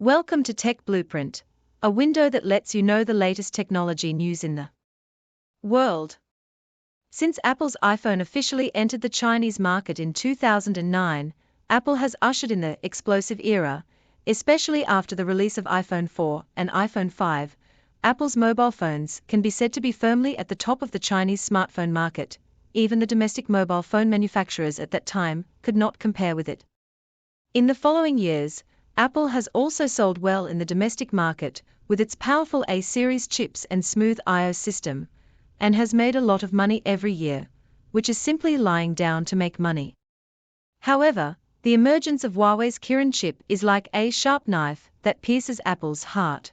Welcome to Tech Blueprint, a window that lets you know the latest technology news in the world. Since Apple's iPhone officially entered the Chinese market in 2009, Apple has ushered in the explosive era, especially after the release of iPhone 4 and iPhone 5. Apple's mobile phones can be said to be firmly at the top of the Chinese smartphone market. Even the domestic mobile phone manufacturers at that time could not compare with it. In the following years, Apple has also sold well in the domestic market with its powerful A-series chips and smooth iOS system, and has made a lot of money every year, which is simply lying down to make money. However, the emergence of Huawei's Kirin chip is like a sharp knife that pierces Apple's heart.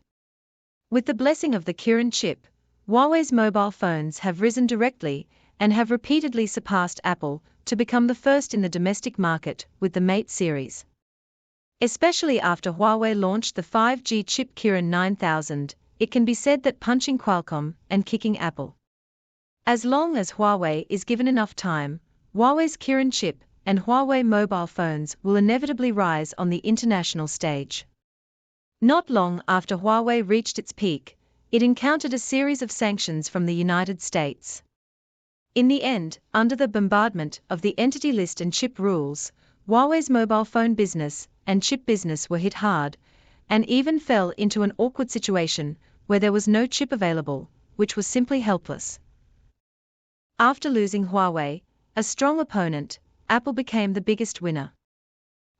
With the blessing of the Kirin chip, Huawei's mobile phones have risen directly and have repeatedly surpassed Apple to become the first in the domestic market with the Mate series. Especially after Huawei launched the 5G chip Kirin 9000, it can be said that punching Qualcomm and kicking Apple. As long as Huawei is given enough time, Huawei's Kirin chip and Huawei mobile phones will inevitably rise on the international stage. Not long after Huawei reached its peak, it encountered a series of sanctions from the United States. In the end, under the bombardment of the entity list and chip rules, Huawei's mobile phone business and chip business were hit hard, and even fell into an awkward situation where there was no chip available, which was simply helpless. After losing Huawei, a strong opponent, Apple became the biggest winner.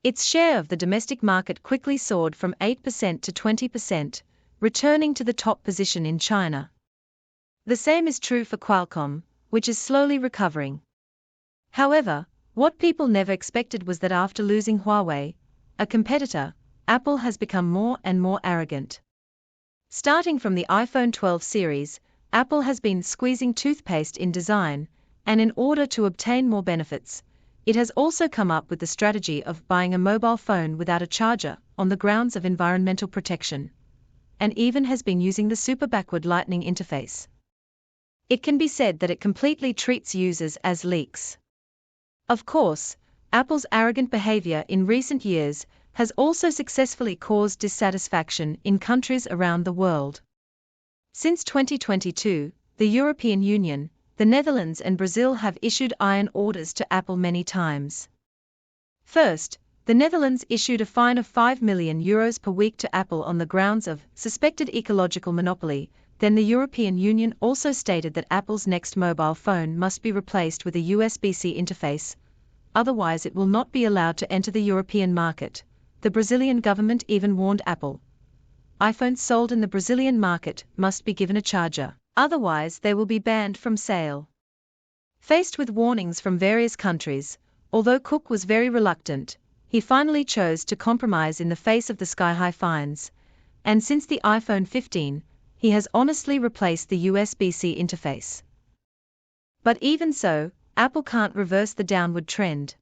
Its share of the domestic market quickly soared from 8% to 20%, returning to the top position in China. The same is true for Qualcomm, which is slowly recovering. However, what people never expected was that after losing Huawei, a competitor, Apple has become more and more arrogant. Starting from the iPhone 12 series, Apple has been squeezing toothpaste in design, and in order to obtain more benefits, it has also come up with the strategy of buying a mobile phone without a charger on the grounds of environmental protection, and even has been using the super backward Lightning interface. It can be said that it completely treats users as leaks. Of course, Apple's arrogant behavior in recent years has also successfully caused dissatisfaction in countries around the world. Since 2022, the European Union, the Netherlands and Brazil have issued iron orders to Apple many times. First, the Netherlands issued a fine of €5 million per week to Apple on the grounds of suspected ecological monopoly. Then the European Union also stated that Apple's next mobile phone must be replaced with a USB-C interface, otherwise it will not be allowed to enter the European market. The Brazilian government even warned Apple. iPhones sold in the Brazilian market must be given a charger, otherwise they will be banned from sale. Faced with warnings from various countries, although Cook was very reluctant, he finally chose to compromise in the face of the sky-high fines, and since the iPhone 15, he has honestly replaced the USB-C interface. But even so, Apple can't reverse the downward trend.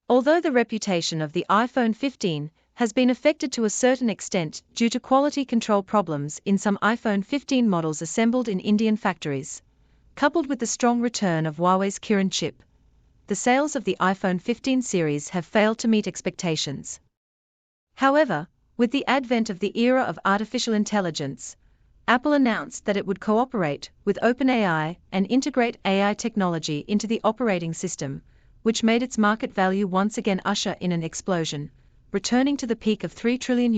Although the reputation of the iPhone 15 has been affected to a certain extent due to quality control problems in some iPhone 15 models assembled in Indian factories, coupled with the strong return of Huawei's Kirin chip, the sales of the iPhone 15 series have failed to meet expectations. However, with the advent of the era of artificial intelligence, Apple announced that it would cooperate with OpenAI and integrate AI technology into the operating system, which made its market value once again usher in an explosion, returning to the peak of $3 trillion,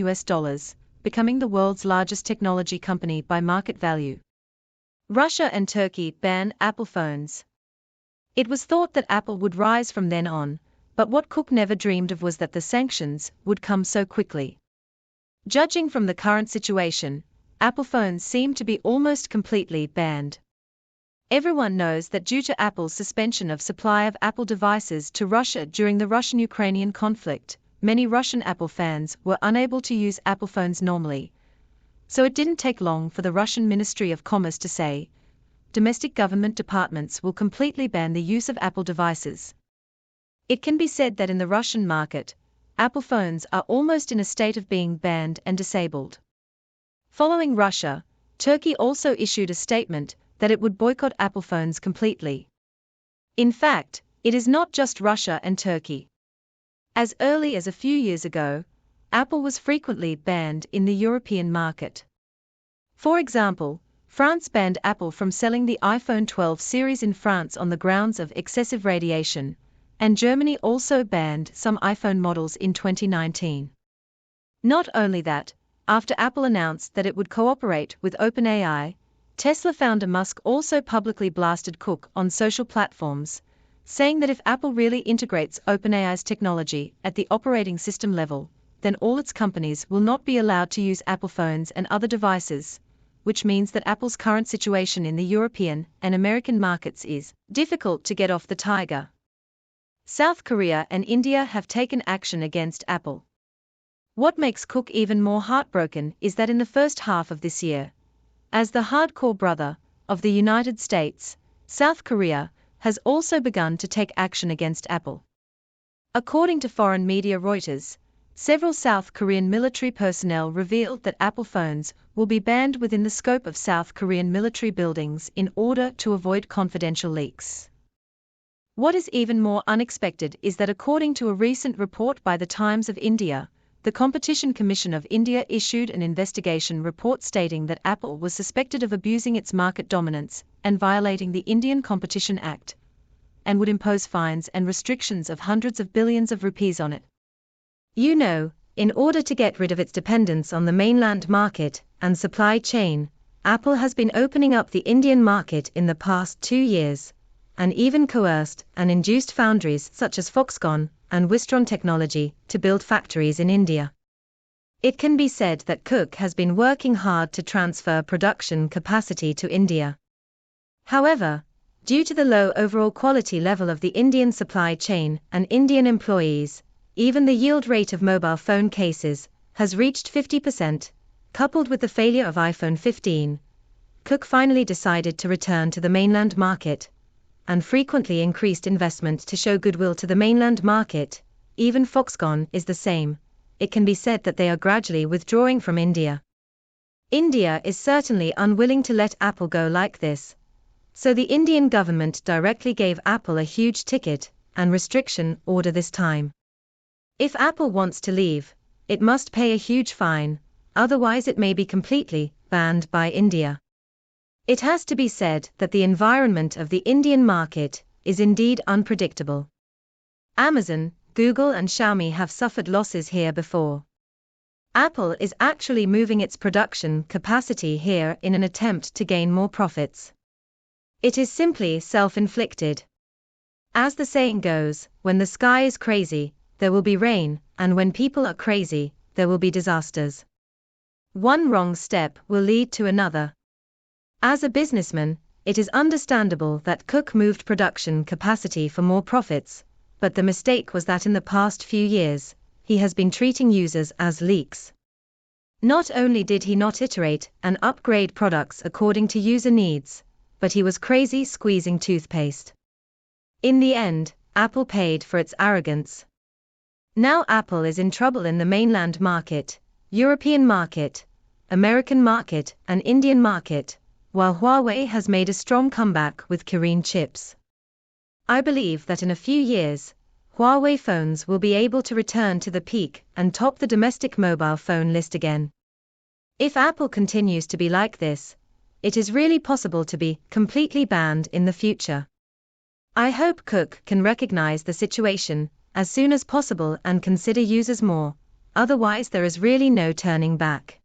becoming the world's largest technology company by market value. Russia and Turkey ban Apple phones. It was thought that Apple would rise from then on, but what Cook never dreamed of was that the sanctions would come so quickly. Judging from the current situation, Apple phones seem to be almost completely banned. Everyone knows that due to Apple's suspension of supply of Apple devices to Russia during the Russian-Ukrainian conflict, many Russian Apple fans were unable to use Apple phones normally. So it didn't take long for the Russian Ministry of Commerce to say, domestic government departments will completely ban the use of Apple devices. It can be said that in the Russian market, Apple phones are almost in a state of being banned and disabled. Following Russia, Turkey also issued a statement that it would boycott Apple phones completely. In fact, it is not just Russia and Turkey. As early as a few years ago, Apple was frequently banned in the European market. For example, France banned Apple from selling the iPhone 12 series in France on the grounds of excessive radiation, and Germany also banned some iPhone models in 2019. Not only that, after Apple announced that it would cooperate with OpenAI, Tesla founder Musk also publicly blasted Cook on social platforms, saying that if Apple really integrates OpenAI's technology at the operating system level, then all its companies will not be allowed to use Apple phones and other devices, which means that Apple's current situation in the European and American markets is difficult to get off the tiger. South Korea and India have taken action against Apple. What makes Cook even more heartbroken is that in the first half of this year, as the hardcore brother of the United States, South Korea has also begun to take action against Apple. According to foreign media Reuters, several South Korean military personnel revealed that Apple phones will be banned within the scope of South Korean military buildings in order to avoid confidential leaks. What is even more unexpected is that according to a recent report by the Times of India, the Competition Commission of India issued an investigation report stating that Apple was suspected of abusing its market dominance and violating the Indian Competition Act, and would impose fines and restrictions of hundreds of billions of rupees on it. You know, in order to get rid of its dependence on the mainland market and supply chain, Apple has been opening up the Indian market in the past 2 years, and even coerced and induced foundries such as Foxconn and Wistron Technology to build factories in India. It can be said that Cook has been working hard to transfer production capacity to India. However, due to the low overall quality level of the Indian supply chain and Indian employees, even the yield rate of mobile phone cases has reached 50%, coupled with the failure of iPhone 15. Cook finally decided to return to the mainland market, and frequently increased investment to show goodwill to the mainland market. Even Foxconn is the same. It can be said that they are gradually withdrawing from India. India is certainly unwilling to let Apple go like this. So the Indian government directly gave Apple a huge ticket and restriction order this time. If Apple wants to leave, it must pay a huge fine, otherwise it may be completely banned by India. It has to be said that the environment of the Indian market is indeed unpredictable. Amazon, Google and Xiaomi have suffered losses here before. Apple is actually moving its production capacity here in an attempt to gain more profits. It is simply self-inflicted. As the saying goes, when the sky is crazy, there will be rain, and when people are crazy, there will be disasters. One wrong step will lead to another. As a businessman, it is understandable that Cook moved production capacity for more profits, but the mistake was that in the past few years, he has been treating users as leaks. Not only did he not iterate and upgrade products according to user needs, but he was crazy squeezing toothpaste. In the end, Apple paid for its arrogance. Now Apple is in trouble in the mainland market, European market, American market and Indian market, while Huawei has made a strong comeback with Kirin chips. I believe that in a few years, Huawei phones will be able to return to the peak and top the domestic mobile phone list again. If Apple continues to be like this, it is really possible to be completely banned in the future. I hope Cook can recognize the situation as soon as possible and consider users more, otherwise there is really no turning back.